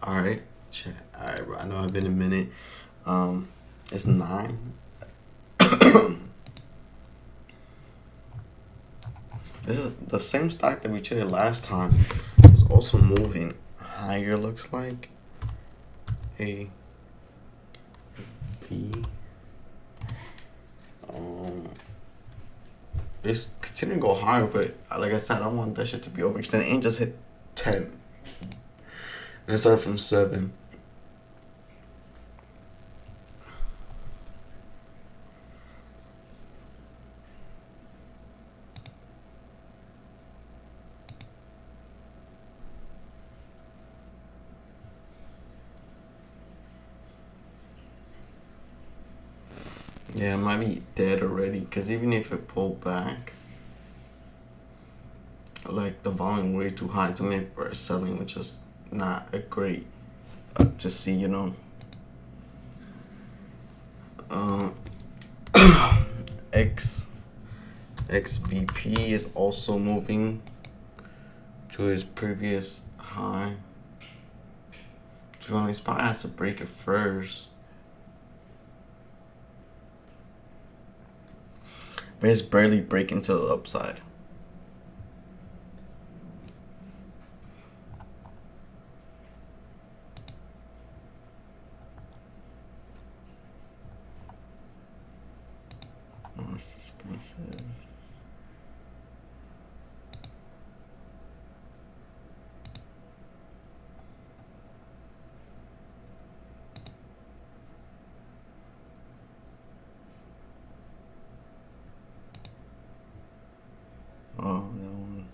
All right, chat. All right, bro. I know I've been a minute. It's 9. This is the same stock that we traded last time. It's also moving higher. Looks like a V. Um, it's continuing to go higher, but like I said, I don't want that shit to be overextended. And just hit 10. And it started from 7. Yeah, it might be dead already. Cause even if it pulled back, like the volume way too high to make for selling, which is not a great to see. Um, X XBP is also moving to his previous high. He's probably has to break it first. But it's barely breaking to the upside. Oh, it's expensive. Oh, that one.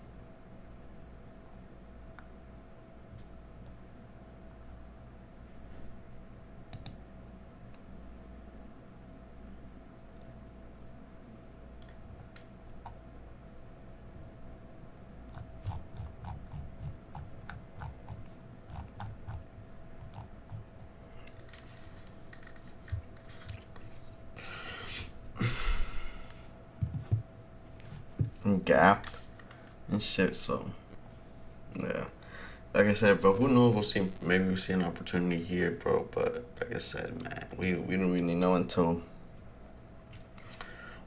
And gapped and shit, so yeah. Like I said, bro, who knows? We'll see. Maybe we'll see an opportunity here, bro. But like I said, man, we don't really know until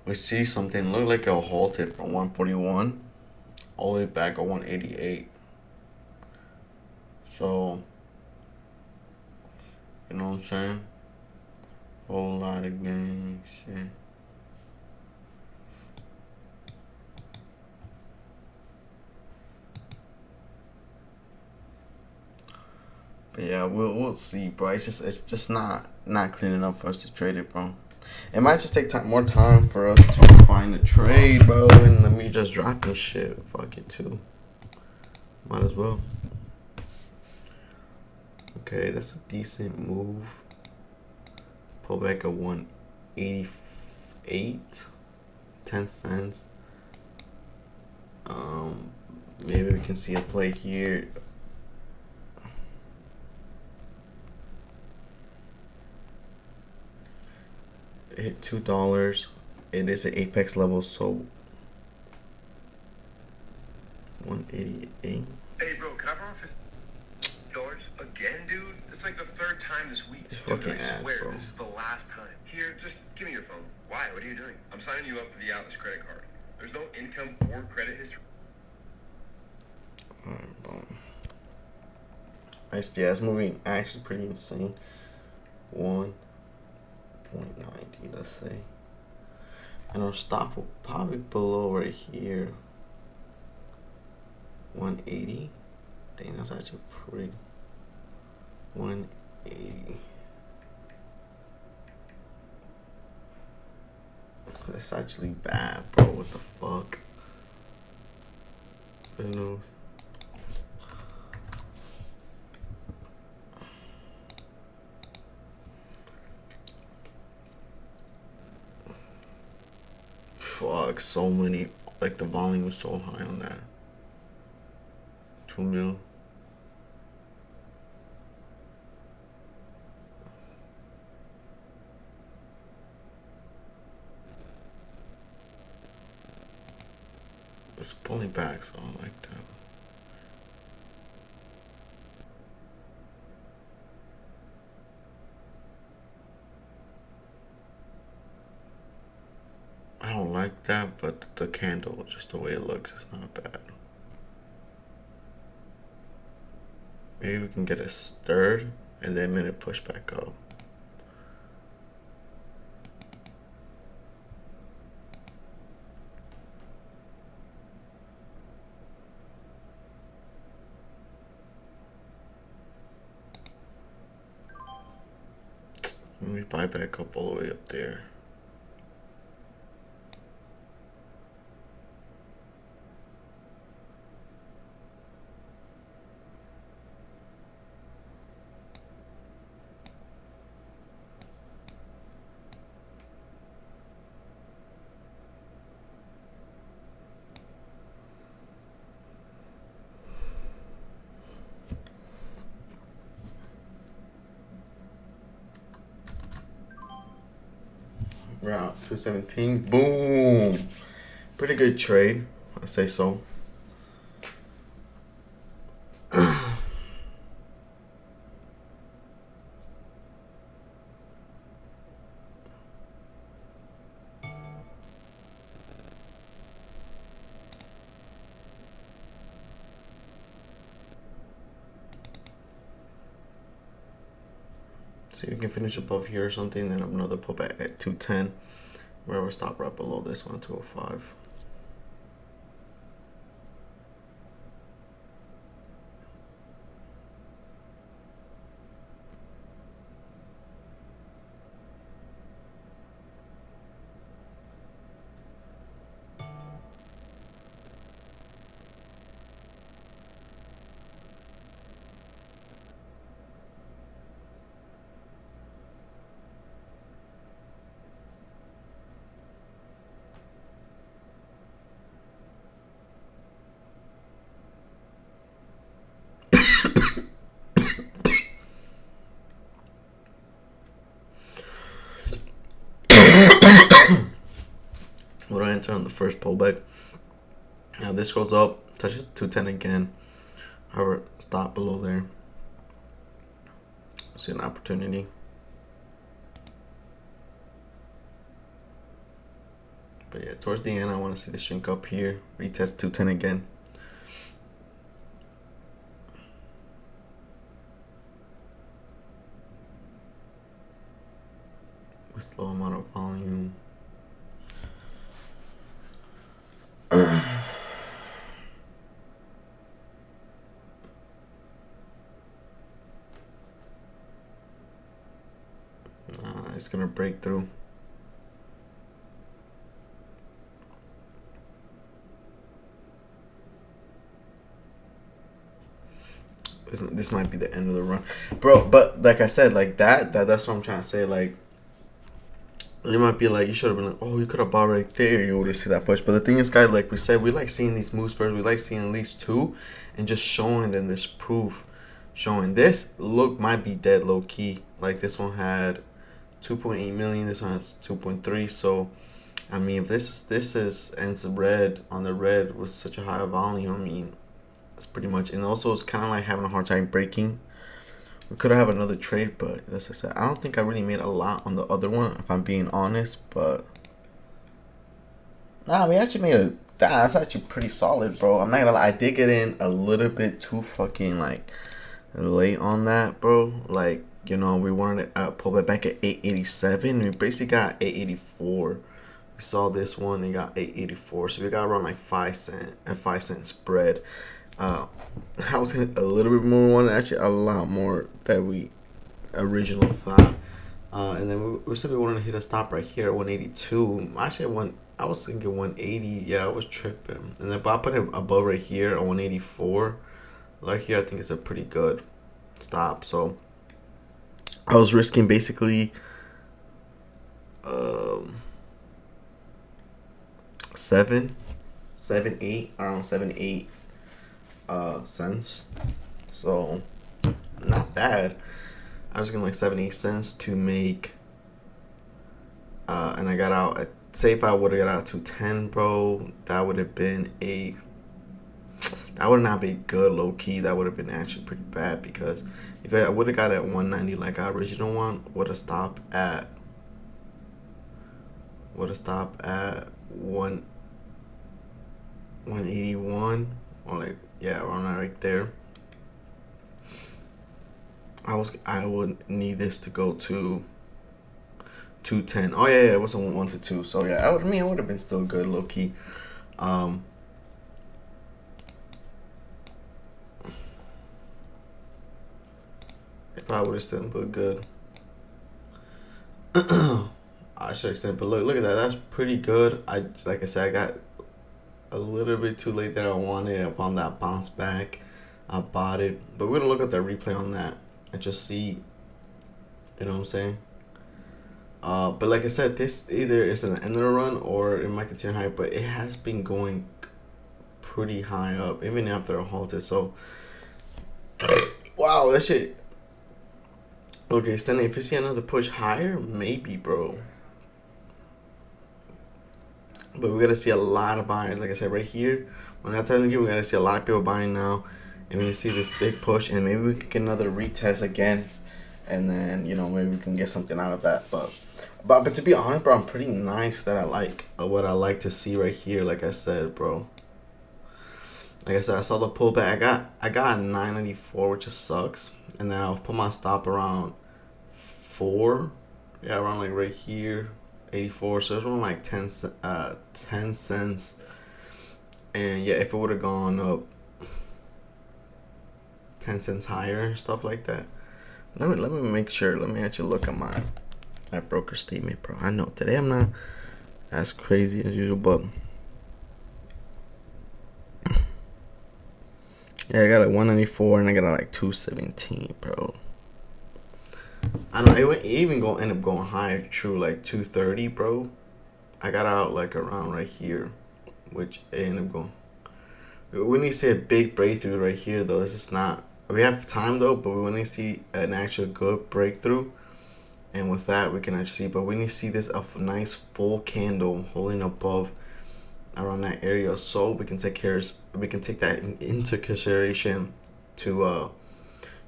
we see something. Look like it'll halted from 141 all the way back to 188. So, you know what I'm saying? Whole lot of gang shit. But yeah, we'll see, bro. It's just not clean enough for us to trade it, bro. It might just take more time for us to find a trade, bro. And let me just drop this shit. Fuck it too. Might as well. Okay, that's a decent move. Pull back at 188, 10 cents. Maybe we can see a play here. It hit $2. It is an apex level, so 188. Hey, bro, can I borrow $50 again, dude? It's like the third time this week. This Dude, fucking I ass, swear, bro. this is the last time. Here, just give me your phone. Why? What are you doing? I'm signing you up for the Atlas credit card. There's no income or credit history. Alright, boom. Nice, yeah, it's moving actually pretty insane. 1.90, let's say. And our stop will probably below right here. 180. Dang, that's actually pretty. 180. That's actually bad, bro. What the fuck? Who knows? Fuck, so many. Like, the volume was so high on that. 2 mil. It's pulling back, so I like that. like that, but the candle, just the way it looks, is not bad. Maybe we can get it stirred and then minute push back up. Let me buy back up all the way up there. Round 217. Boom. Pretty good trade, I say so. See if we can finish above here or something, then another pullback at 210. Where we stop right below this one, 205. When I enter on the first pullback, now this goes up, touches 210 again. However, stop below there. See an opportunity. But yeah, towards the end, I want to see the shrink up here, retest 210 again. With low amount of volume. It's gonna break through. This might be the end of the run, bro. But like I said, like that's what I'm trying to say. Like, you might be like, you should have been like, oh, you could have bought right there. You would have seen that push. But the thing is, guys, like we said, we like seeing these moves first. We like seeing at least two, and just showing them this proof. Showing this look might be dead low key. Like this one had 2.8 million. This one has 2.3. So, I mean, if this is ends red on the red with such a high volume, I mean, it's pretty much. And also, it's kind of like having a hard time breaking. We could have another trade, but as I said, I don't think I really made a lot on the other one, if I'm being honest. But nah, we actually made a. That's actually pretty solid, bro. I'm not gonna lie, I did get in a little bit too fucking like late on that, bro. Like, you know, we wanted to pull it back at 887. We basically got 884. We saw this one and got 884, so we got around like 5 cent spread. I was gonna a little bit more, one actually a lot more that we originally thought. And then we said we wanted to hit a stop right here at 182. Actually, I was thinking 180. Yeah, I was tripping. And then but I put it above right here at 184. Right here, I think it's a pretty good stop. So I was risking basically 7, 8, around 7, 8 cents. So not bad. I was getting like 7-8 cents to make, and I got out at, say if I would have got out to 10, bro, that would have not been good low key. That would have been actually pretty bad, because if I would have got at 190 like our original one, would have stopped at 181 or like, yeah, around that right there. I would need this to go to 210. Oh yeah, it wasn't 1 to 2. So yeah, it would have been still good, low key. It probably would have still been good. I should extend, but look at that. That's pretty good. Like I said, I got a little bit too late there. I wanted. I found that bounce back. I bought it, but we're gonna look at the replay on that and just see. You know what I'm saying? But like I said, this either is an end of the run or it might continue higher. But it has been going pretty high up, even after a halted. So, wow, that shit. Okay, Stanley, if you see another push higher, maybe, bro. But we gotta see a lot of buyers. Like I said, right here, when that telling you, we gotta see a lot of people buying now, and we see this big push, and maybe we can get another retest again, and then maybe we can get something out of that. But to be honest, bro, I'm pretty nice that I like what I like to see right here. Like I said, bro. Like I said, I saw the pullback. I got 994, which just sucks, and then I'll put my stop around 4. Yeah, around like right here. 84, so it's around like 10 cents. And yeah, if it would have gone up 10 cents higher, stuff like that. Let me make sure. Let me actually look at my broker statement, bro. I know today I'm not as crazy as usual, but yeah, I got like 194 and I got like 217, bro. I don't know, it even gonna end up going higher, true, like 230, bro. I got out like around right here, which it ended up going. We need to see a big breakthrough right here, though. This is not. We have time though, but we want to see an actual good breakthrough, and with that we can actually see. But we need to see this a nice full candle holding above around that area, so we can take that into consideration to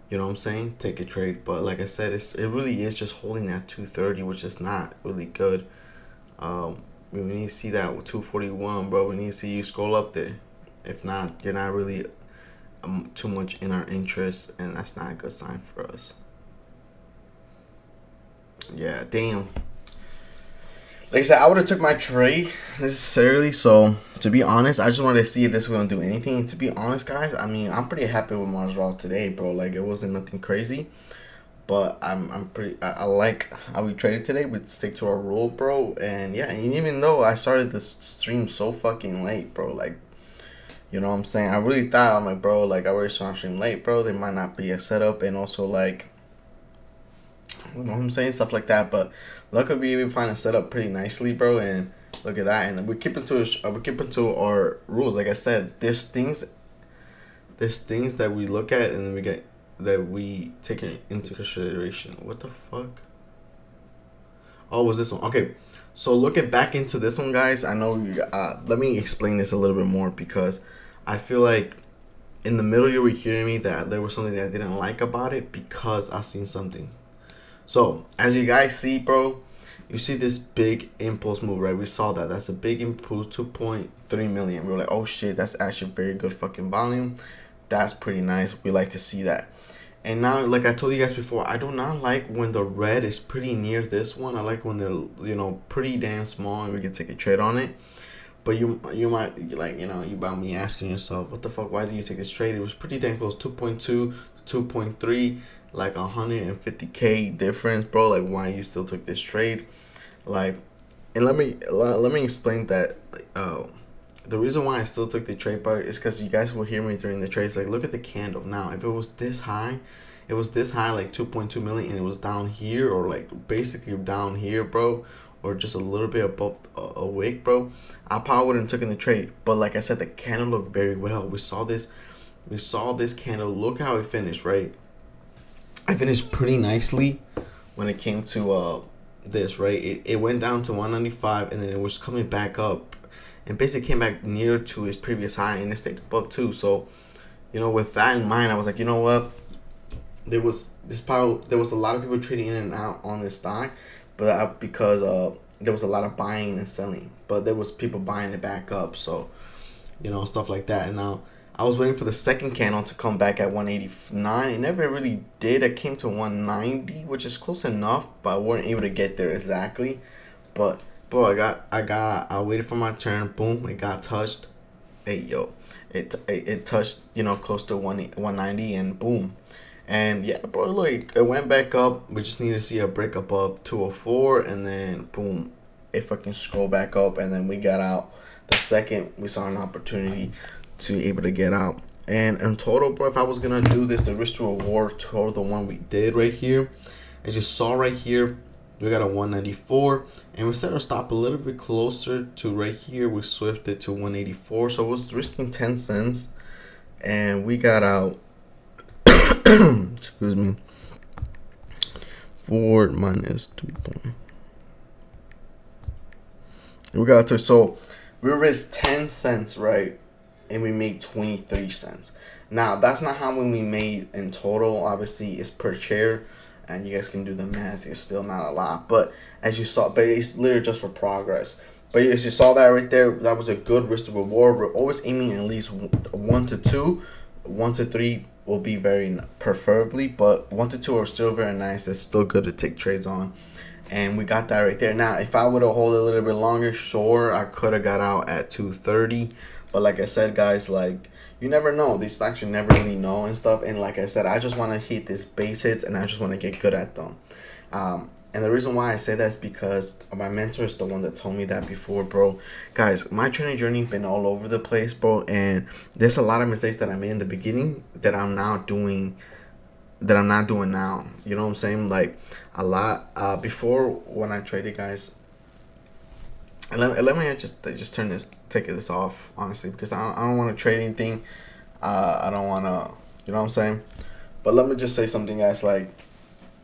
you know what I'm saying, take a trade. But like I said, it really is just holding that 230, which is not really good. We need to see that 241, bro. We need to see you scroll up there. If not, you're not really too much in our interest, and that's not a good sign for us. Yeah, damn. Like I said, I would have took my trade necessarily. So to be honest, I just wanted to see if this was gonna do anything. And to be honest, guys, I mean, I'm pretty happy with my result today, bro. Like, it wasn't nothing crazy, but I like how we traded today. We stick to our rule, bro. And yeah, and even though I started this stream so fucking late, bro, like, you know what I'm saying, I really thought, I'm like, bro, like, I already started stream late, bro. There might not be a setup, and also like, you know what I'm saying, stuff like that. But luckily we even find a setup pretty nicely, bro. And look at that, and we keep into our rules. Like I said, there's things that we look at and then we take it into consideration. What the fuck? Oh, was this one? Okay, so looking back into this one, guys, I know you. Let me explain this a little bit more, because I feel like in the middle you were hearing me that there was something that I didn't like about it because I seen something. So as you guys see, bro, you see this big impulse move, right? We saw that. That's a big impulse, 2.3 million. We were like, oh shit, that's actually very good fucking volume. That's pretty nice. We like to see that. And now, like I told you guys before, I do not like when the red is pretty near this one. I like when they're, pretty damn small and we can take a trade on it. But you might, like, you about me asking yourself, what the fuck, why did you take this trade? It was pretty damn close, 2.2 to 2.3, like 150K difference, bro. Like, why you still took this trade? Like, and let me explain that. The reason why I still took the trade part is because you guys will hear me during the trades. Like, look at the candle now. If it was this high, like 2.2 million, and it was down here, or like basically down here, bro, or just a little bit above a wick, bro, I probably wouldn't have taken the trade. But like I said, the candle looked very well. We saw this candle. Look how it finished, right? I finished pretty nicely when it came to this, right? It went down to 195, and then it was coming back up, and basically came back near to its previous high, and it stayed above too. So, with that in mind, I was like, you know what? There was a lot of people trading in and out on this stock, but because there was a lot of buying and selling, but there was people buying it back up, so stuff like that. And now I was waiting for the second candle to come back at 189. It never really did. It came to 190, which is close enough, but I weren't able to get there exactly. But bro, I waited for my turn. Boom, it got touched. Hey yo, it touched close to 190, and boom. And yeah, bro, look, it went back up. We just need to see a break above 204, and then boom, it fucking scrolled back up, and then we got out. The second we saw an opportunity to be able to get out. And in total, bro, if I was gonna do this, the risk to reward toward the one we did right here, as you saw right here, we got a 194, and we set our stop a little bit closer to right here. We swift it to 184, so it was risking 10 cents, and we got out. Excuse me. Forward minus 2 point. We got to, so we risked 10 cents, right? And we made 23 cents. Now, that's not how many we made in total. Obviously, it's per share, and you guys can do the math. It's still not a lot, but as you saw, but it's literally just for progress. But as you saw that right there, that was a good risk to reward. We're always aiming at least 1 to 2, 1 to 3 will be very preferably, but 1 to 2 are still very nice. It's still good to take trades on, and we got that right there. Now, if I would have held a little bit longer, sure, I could have got out at 230. But like I said, guys, like, you never know. These stocks you never really know and stuff. And like I said, I just want to hit these base hits, and I just want to get good at them. And the reason why I say that is because my mentor is the one that told me that before, bro. Guys, my trading journey been all over the place, bro. And there's a lot of mistakes that I made in the beginning that I'm now doing, that I'm not doing now. You know what I'm saying? Like, a lot. Before, when I traded, guys, let me just take this off, honestly, because I don't want to trade anything. I don't want to, you know what I'm saying? But let me just say something, guys. Like,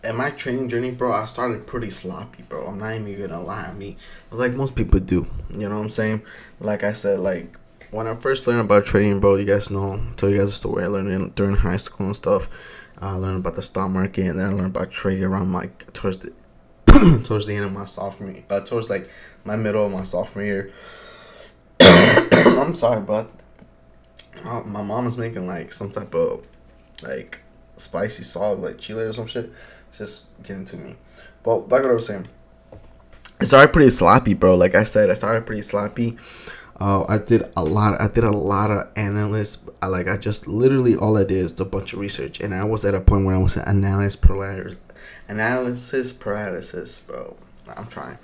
in my trading journey, bro, I started pretty sloppy, bro. I'm not even gonna lie to me, but like most people do. You know what I'm saying? Like I said, like, when I first learned about trading, bro, you guys know, I'll tell you guys a story I learned during high school and stuff. I learned about the stock market, and then I learned about trading around like towards the towards the end of my sophomore year, towards like my middle of my sophomore year. I'm sorry, but my mom is making like some type of like spicy sauce, like chile or some shit. It's just getting to me. But back what I was saying, I started pretty sloppy, bro. Like I said, I started pretty sloppy. I did a lot of analysis. I just literally all I did is a bunch of research, and I was at a point where I was analysis paralysis, bro. I'm trying,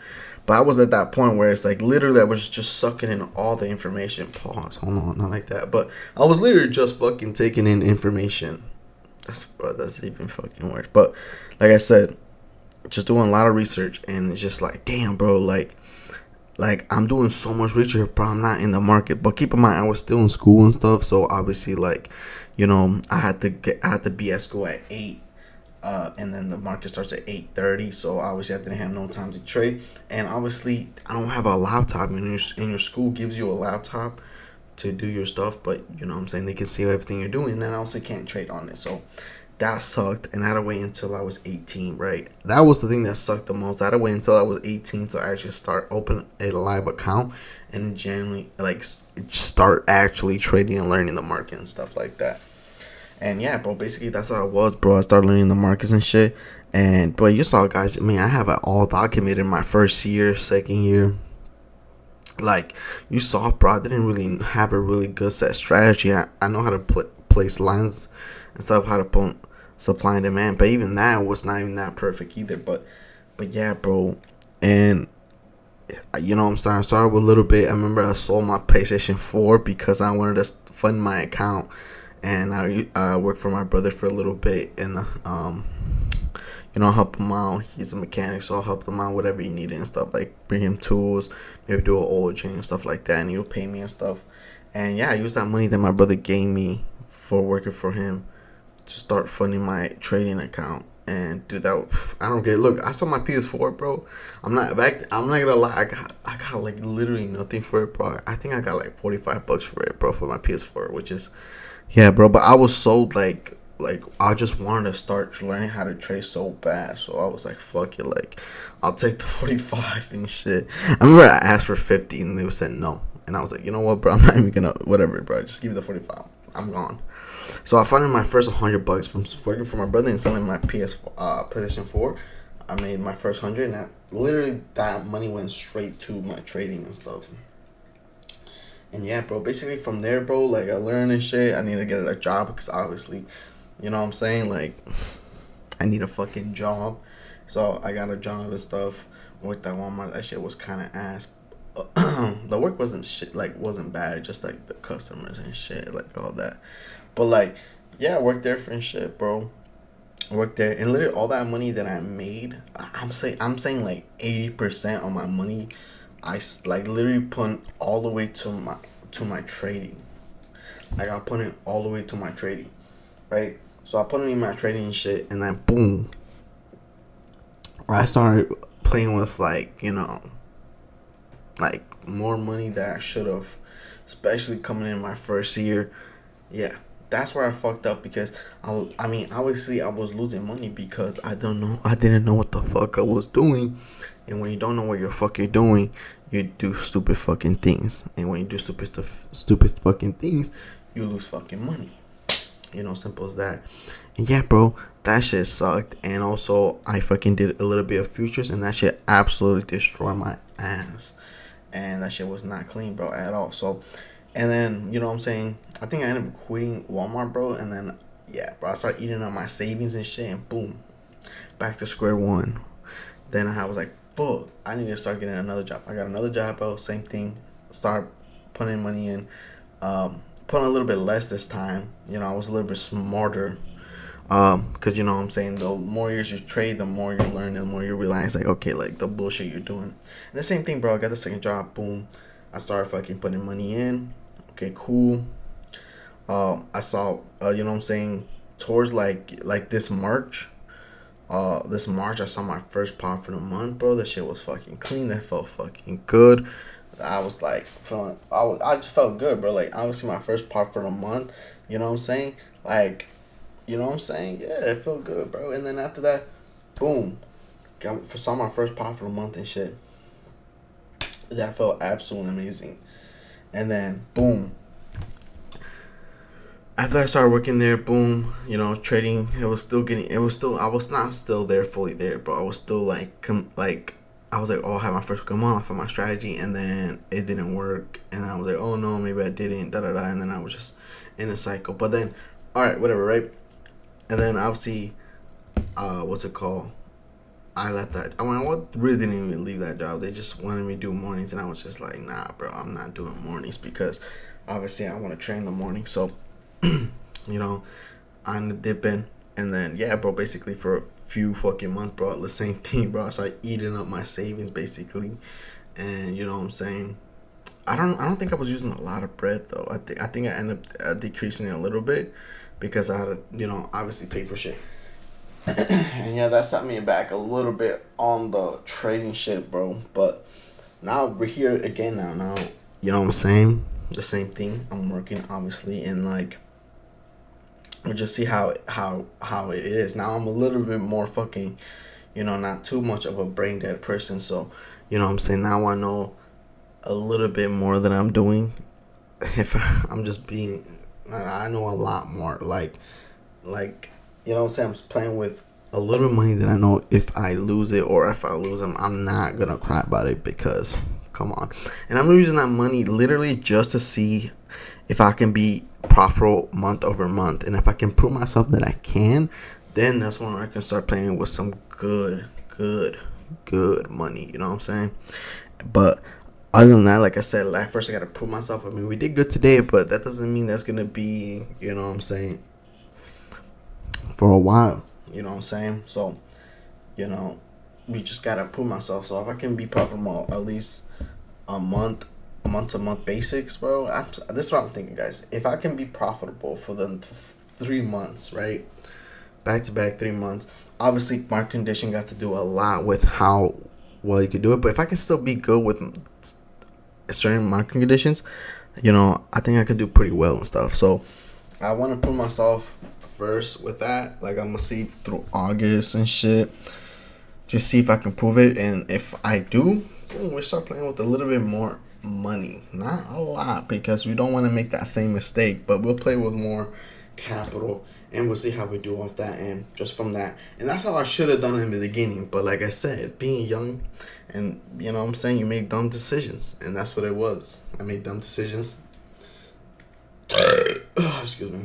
but I was at that point where it's like literally I was just sucking in all the information. Pause. Hold on, not like that. But I was literally just fucking taking in information. That's even fucking worse. But like I said, just doing a lot of research, and it's just like, damn, bro, like I'm doing so much research, bro. I'm not in the market. But keep in mind, I was still in school and stuff, so obviously, like, I had to be at school at 8, and then the market starts at 8:30. So obviously, I didn't have no time to trade, and obviously, I don't have a laptop. In your school gives you a laptop to do your stuff, but you know what I'm saying, they can see everything you're doing, and I also can't trade on it. So that sucked, and I had to wait until I was 18, right? That was the thing that sucked the most. I had to wait until I was 18 to actually start open a live account and genuinely like start actually trading and learning the market and stuff like that. And yeah, bro, basically that's how it was, bro. I started learning the markets and shit. And but you saw, guys, I mean, I have it all documented in my first year, second year. Like, you saw, bro, I didn't really have a really good set strategy. I know how to place lines and stuff, how to put supply and demand, but even that was not even that perfect either. But yeah, bro, and you know what I'm saying, I started with a little bit. I remember I sold my PlayStation 4 because I wanted to fund my account, and I worked for my brother for a little bit, and help him out. He's a mechanic, so I'll help him out whatever he needed and stuff, like bring him tools, maybe do an oil change and stuff like that, and he'll pay me and stuff. And yeah, I used that money that my brother gave me for working for him to start funding my trading account and do that. I don't get it. Look, I saw my PS4, bro. I'm not gonna lie. I got like literally nothing for it, bro. I think I got like $45 for it, bro, for my PS4, which is, yeah, bro. But I was so like like I just wanted to start learning how to trade so bad. So I was like, fuck it, like I'll take the 45 and shit. I remember I asked for 50 and they said no. And I was like, you know what, bro, I'm not even gonna, whatever, bro, just give me the 45. I'm gone. So I funded my first $100 from working for my brother and selling my PlayStation 4. I made my first 100, and that money went straight to my trading and stuff. And yeah, bro, basically from there, bro, like I learned and shit. I need to get a job because obviously, you know what I'm saying, like I need a fucking job. So I got a job and stuff. Worked at Walmart. That shit was kind of ass. The work wasn't shit, like wasn't bad, just like the customers and shit, like all that. But like, yeah, I worked there for and shit, bro. I worked there, and literally all that money that I made, I'm saying like 80% of my money, like literally put all the way to my trading. Like I put it all the way to my trading, right? So I put it in my trading and shit, and then boom, I started playing with like like more money that I should have, especially coming in my first year. Yeah, that's where I fucked up because I mean, obviously I was losing money because I didn't know what the fuck I was doing, and when you don't know what you're fucking doing, you do stupid fucking things, and when you do stupid fucking things, you lose fucking money. Simple as that. And yeah, bro, that shit sucked. And also, I fucking did a little bit of futures, and that shit absolutely destroyed my ass. And that shit was not clean, bro, at all. So, and then, you know what I'm saying? I think I ended up quitting Walmart, bro. And then, yeah, bro, I started eating up my savings and shit. And boom, back to square one. Then I was like, fuck, I need to start getting another job. I got another job, bro. Same thing. Start putting money in. Putting a little bit less this time. I was a little bit smarter. Because, you know what I'm saying, the more years you trade, the more you learn, and the more you realize, like, okay, like, the bullshit you're doing. And the same thing, bro. I got the second job. Boom. I started fucking putting money in. Okay, cool. I saw, you know what I'm saying, towards, like this March, I saw my first profit of the month, bro. That shit was fucking clean. That felt fucking good. I was, like, I just felt good, bro. Like, obviously, my first profit of the month, you know what I'm saying? Like, you know what I'm saying? Yeah, it felt good, bro. And then after that, boom, saw my first profit of the month and shit. That felt absolutely amazing. And then, boom, after I started working there, boom, trading, I was not still there, fully there, bro. I was still I was like, oh, I had my first good month for my strategy, and then it didn't work, and then I was like, oh no, maybe I didn't, and then I was just in a cycle. But then, all right, whatever, right? And then obviously, what's it called? I left that. I really didn't even leave that job. They just wanted me to do mornings, and I was just like, nah, bro, I'm not doing mornings because obviously I want to train in the morning. So, I ended up dipping, and then yeah, bro, basically for a few fucking months, bro, the same thing, bro. I started eating up my savings basically, and you know what I'm saying. I don't think I was using a lot of bread though. I think I ended up decreasing it a little bit because I had to, obviously pay for shit. And yeah, that set me back a little bit on the trading shit, bro. But now we're here again now, you know what I'm saying? The same thing. I'm working obviously, and like we'll just see how it is. Now I'm a little bit more fucking, not too much of a brain dead person. So, you know what I'm saying? Now I know a little bit more than I'm doing. If I'm just being, I know a lot more. Like, you know what I'm saying? I'm just playing with a little bit of money that I know if I lose it or if I lose them, I'm not gonna cry about it because, come on. And I'm using that money literally just to see if I can be profitable month over month. And if I can prove myself that I can, then that's when I can start playing with some good money. You know what I'm saying? But other than that, like I said, first I gotta prove myself. I mean, we did good today, but that doesn't mean that's gonna be, you know what I'm saying, for a while. You know what I'm saying? So, we just gotta prove myself. So if I can be profitable at least a month to month basics, bro. This is what I'm thinking, guys. If I can be profitable for the 3 months, right, back to back 3 months. Obviously, market condition got to do a lot with how well you could do it. But if I can still be good with certain market conditions, I think I could do pretty well and stuff. So I want to prove myself first with that. Like, I'm gonna see through August and shit. Just see if I can prove it, and if I do, boom, we start playing with a little bit more money. Not a lot, because we don't want to make that same mistake, but we'll play with more capital, and we'll see how we do off that end, just from that. And that's how I should have done it in the beginning. But like I said, being young, and you know what I'm saying, you make dumb decisions, and that's what it was. I made dumb decisions. Excuse me.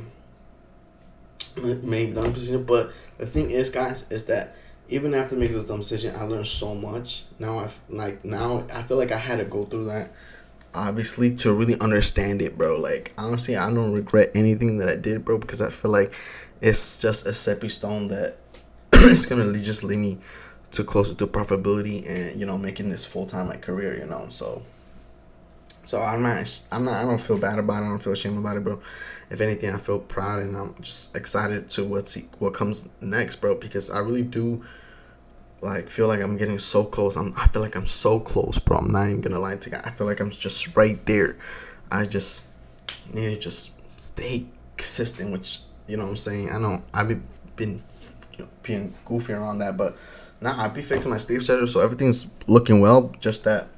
Made dumb decisions, but the thing is, guys, is that even after making those dumb decisions, I learned so much. Now I feel like I had to go through that, obviously, to really understand it, bro. Like, honestly, I don't regret anything that I did, bro, because I feel like it's just a stepping stone that it's gonna just lead me to closer to profitability and, you know, making this full time like career, you know. So I don't feel bad about it. I don't feel ashamed about it, bro. If anything, I feel proud, and I'm just excited to what comes next, bro, because I really do like feel like I'm getting so close. I feel like I'm so close, bro. I'm not even gonna lie to you. I feel like I'm just right there. I just need to just stay consistent, which, you know what I'm saying. I know I've been, you know, being goofy around that, but now I be fixing my sleep schedule, so everything's looking well. Just that,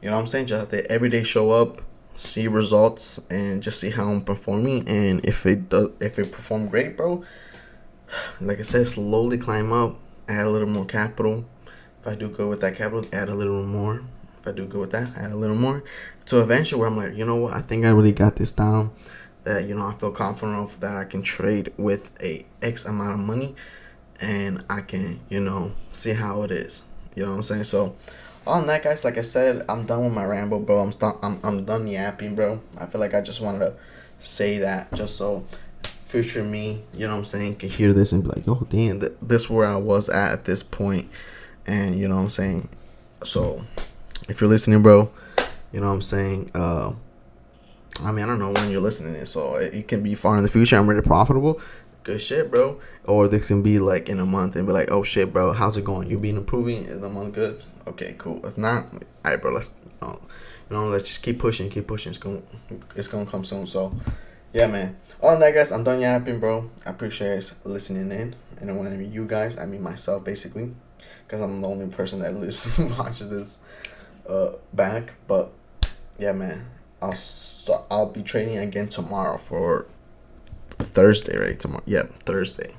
you know what I'm saying, just that every day show up, see results, and just see how I'm performing. And if it perform great, bro, like I said, slowly climb up, add a little more capital. If I do good with that capital, add a little more. If I do good with that, add a little more. To eventually where I'm like, you know what, I think I really got this down. That, you know, I feel confident of that I can trade with a X amount of money, and I can, you know, see how it is. You know what I'm saying? So on that, guys, like I said, I'm done with my ramble, bro. I'm done yapping, bro. I feel like I just wanted to say that just so future me, you know what I'm saying, can hear this and be like, yo, damn, this where I was at this point. And you know what I'm saying. So if you're listening, bro, you know what I'm saying, I mean, I don't know when you're listening to this, so it can be far in the future. I'm really profitable. Good shit, bro. Or this can be like in a month and be like, oh shit, bro, how's it going? You been improving? Is the month good? Okay, cool. If not, all right, bro, let's let's just keep pushing. It's gonna come soon. So yeah, man. Other than that, guys, I'm done yapping, bro. I appreciate listening in. And when I mean you guys, I mean myself, basically, because I'm the only person that watches this back. But yeah, man, I'll be trading again tomorrow for Thursday, right? Tomorrow, yeah, Thursday.